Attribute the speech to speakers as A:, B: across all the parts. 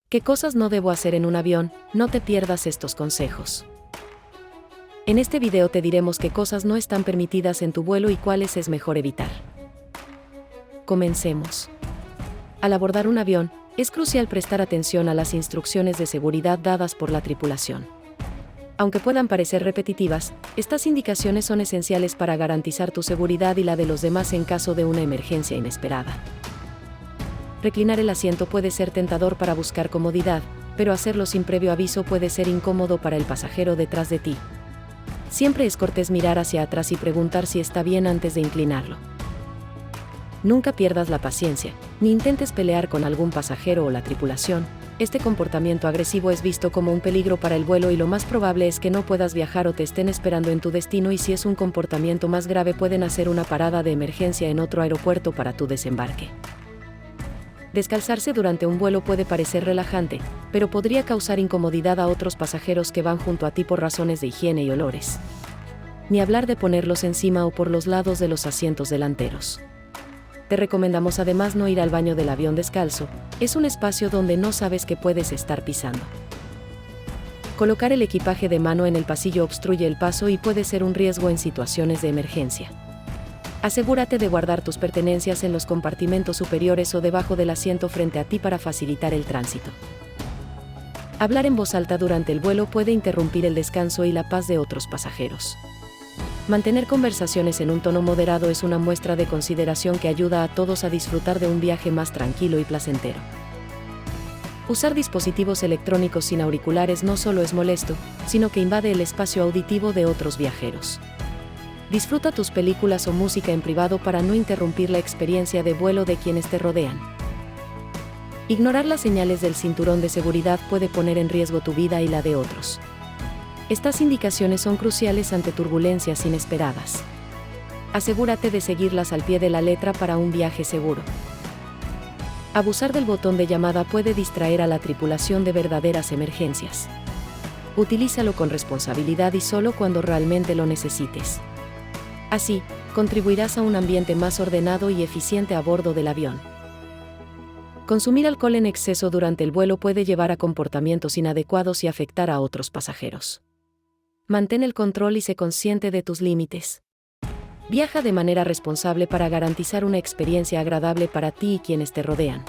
A: ¿Qué cosas no debo hacer en un avión? No te pierdas estos consejos. En este video te diremos qué cosas no están permitidas en tu vuelo y cuáles es mejor evitar. Comencemos. Al abordar un avión, es crucial prestar atención a las instrucciones de seguridad dadas por la tripulación. Aunque puedan parecer repetitivas, estas indicaciones son esenciales para garantizar tu seguridad y la de los demás en caso de una emergencia inesperada. Reclinar el asiento puede ser tentador para buscar comodidad, pero hacerlo sin previo aviso puede ser incómodo para el pasajero detrás de ti. Siempre es cortés mirar hacia atrás y preguntar si está bien antes de inclinarlo. Nunca pierdas la paciencia, ni intentes pelear con algún pasajero o la tripulación. Este comportamiento agresivo es visto como un peligro para el vuelo y lo más probable es que no puedas viajar o te estén esperando en tu destino, y si es un comportamiento más grave pueden hacer una parada de emergencia en otro aeropuerto para tu desembarque. Descalzarse durante un vuelo puede parecer relajante, pero podría causar incomodidad a otros pasajeros que van junto a ti por razones de higiene y olores. Ni hablar de ponerlos encima o por los lados de los asientos delanteros. Te recomendamos además no ir al baño del avión descalzo, es un espacio donde no sabes que puedes estar pisando. Colocar el equipaje de mano en el pasillo obstruye el paso y puede ser un riesgo en situaciones de emergencia. Asegúrate de guardar tus pertenencias en los compartimentos superiores o debajo del asiento frente a ti para facilitar el tránsito. Hablar en voz alta durante el vuelo puede interrumpir el descanso y la paz de otros pasajeros. Mantener conversaciones en un tono moderado es una muestra de consideración que ayuda a todos a disfrutar de un viaje más tranquilo y placentero. Usar dispositivos electrónicos sin auriculares no solo es molesto, sino que invade el espacio auditivo de otros viajeros. Disfruta tus películas o música en privado para no interrumpir la experiencia de vuelo de quienes te rodean. Ignorar las señales del cinturón de seguridad puede poner en riesgo tu vida y la de otros. Estas indicaciones son cruciales ante turbulencias inesperadas. Asegúrate de seguirlas al pie de la letra para un viaje seguro. Abusar del botón de llamada puede distraer a la tripulación de verdaderas emergencias. Utilízalo con responsabilidad y solo cuando realmente lo necesites. Así, contribuirás a un ambiente más ordenado y eficiente a bordo del avión. Consumir alcohol en exceso durante el vuelo puede llevar a comportamientos inadecuados y afectar a otros pasajeros. Mantén el control y sé consciente de tus límites. Viaja de manera responsable para garantizar una experiencia agradable para ti y quienes te rodean.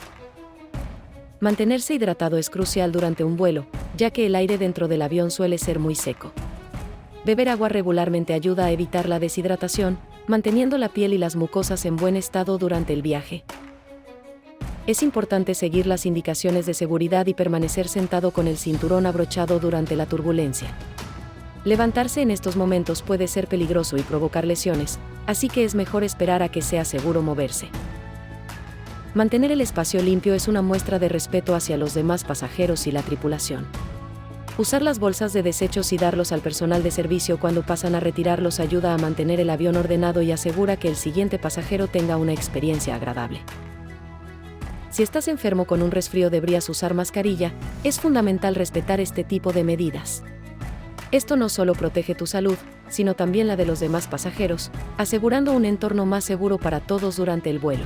A: Mantenerse hidratado es crucial durante un vuelo, ya que el aire dentro del avión suele ser muy seco. Beber agua regularmente ayuda a evitar la deshidratación, manteniendo la piel y las mucosas en buen estado durante el viaje. Es importante seguir las indicaciones de seguridad y permanecer sentado con el cinturón abrochado durante la turbulencia. Levantarse en estos momentos puede ser peligroso y provocar lesiones, así que es mejor esperar a que sea seguro moverse. Mantener el espacio limpio es una muestra de respeto hacia los demás pasajeros y la tripulación. Usar las bolsas de desechos y darlos al personal de servicio cuando pasan a retirarlos ayuda a mantener el avión ordenado y asegura que el siguiente pasajero tenga una experiencia agradable. Si estás enfermo con un resfrío, deberías usar mascarilla. Es fundamental respetar este tipo de medidas. Esto no solo protege tu salud, sino también la de los demás pasajeros, asegurando un entorno más seguro para todos durante el vuelo.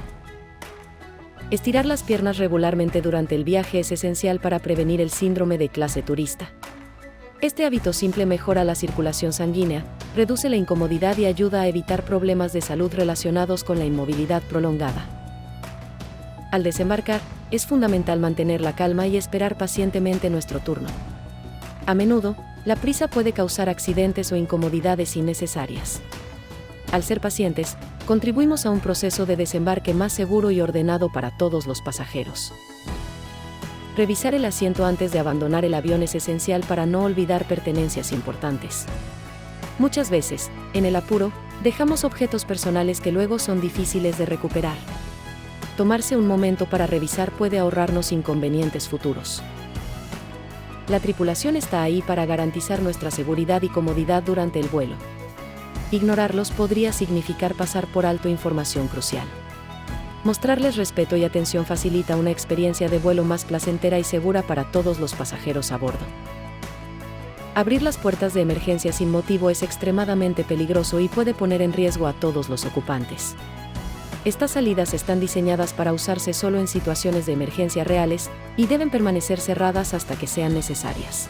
A: Estirar las piernas regularmente durante el viaje es esencial para prevenir el síndrome de clase turista. Este hábito simple mejora la circulación sanguínea, reduce la incomodidad y ayuda a evitar problemas de salud relacionados con la inmovilidad prolongada. Al desembarcar, es fundamental mantener la calma y esperar pacientemente nuestro turno. A menudo, la prisa puede causar accidentes o incomodidades innecesarias. Al ser pacientes, contribuimos a un proceso de desembarque más seguro y ordenado para todos los pasajeros. Revisar el asiento antes de abandonar el avión es esencial para no olvidar pertenencias importantes. Muchas veces, en el apuro, dejamos objetos personales que luego son difíciles de recuperar. Tomarse un momento para revisar puede ahorrarnos inconvenientes futuros. La tripulación está ahí para garantizar nuestra seguridad y comodidad durante el vuelo. Ignorarlos podría significar pasar por alto información crucial. Mostrarles respeto y atención facilita una experiencia de vuelo más placentera y segura para todos los pasajeros a bordo. Abrir las puertas de emergencia sin motivo es extremadamente peligroso y puede poner en riesgo a todos los ocupantes. Estas salidas están diseñadas para usarse solo en situaciones de emergencia reales y deben permanecer cerradas hasta que sean necesarias.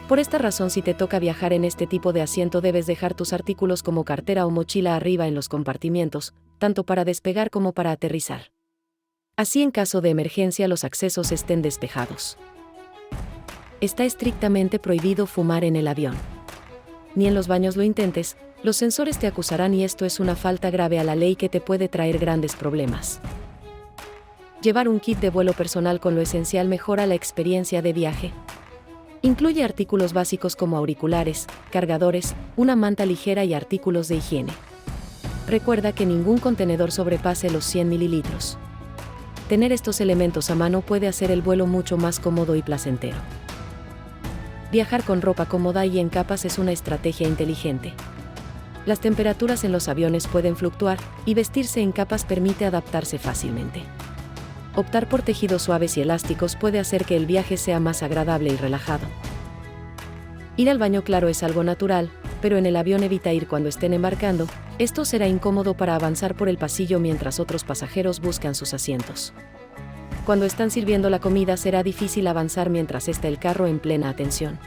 A: Por esta razón, si te toca viajar en este tipo de asiento, debes dejar tus artículos como cartera o mochila arriba en los compartimientos, tanto para despegar como para aterrizar. Así, en caso de emergencia, los accesos estén despejados. Está estrictamente prohibido fumar en el avión. Ni en los baños lo intentes, los sensores te acusarán y esto es una falta grave a la ley que te puede traer grandes problemas. Llevar un kit de vuelo personal con lo esencial mejora la experiencia de viaje. Incluye artículos básicos como auriculares, cargadores, una manta ligera y artículos de higiene. Recuerda que ningún contenedor sobrepase los 100 mililitros. Tener estos elementos a mano puede hacer el vuelo mucho más cómodo y placentero. Viajar con ropa cómoda y en capas es una estrategia inteligente. Las temperaturas en los aviones pueden fluctuar, y vestirse en capas permite adaptarse fácilmente. Optar por tejidos suaves y elásticos puede hacer que el viaje sea más agradable y relajado. Ir al baño, claro, es algo natural, pero en el avión evita ir cuando estén embarcando. Esto será incómodo para avanzar por el pasillo mientras otros pasajeros buscan sus asientos. Cuando están sirviendo la comida será difícil avanzar mientras está el carro en plena atención.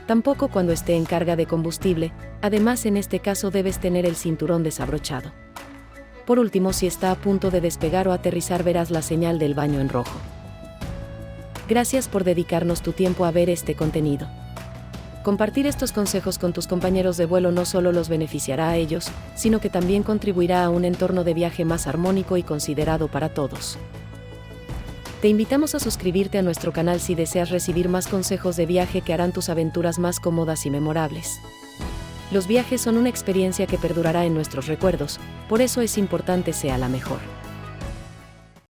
A: Tampoco cuando esté en carga de combustible, además en este caso debes tener el cinturón desabrochado. Por último, si está a punto de despegar o aterrizar, verás la señal del baño en rojo. Gracias por dedicarnos tu tiempo a ver este contenido. Compartir estos consejos con tus compañeros de vuelo no solo los beneficiará a ellos, sino que también contribuirá a un entorno de viaje más armónico y considerado para todos. Te invitamos a suscribirte a nuestro canal si deseas recibir más consejos de viaje que harán tus aventuras más cómodas y memorables. Los viajes son una experiencia que perdurará en nuestros recuerdos, por eso es importante sea la mejor.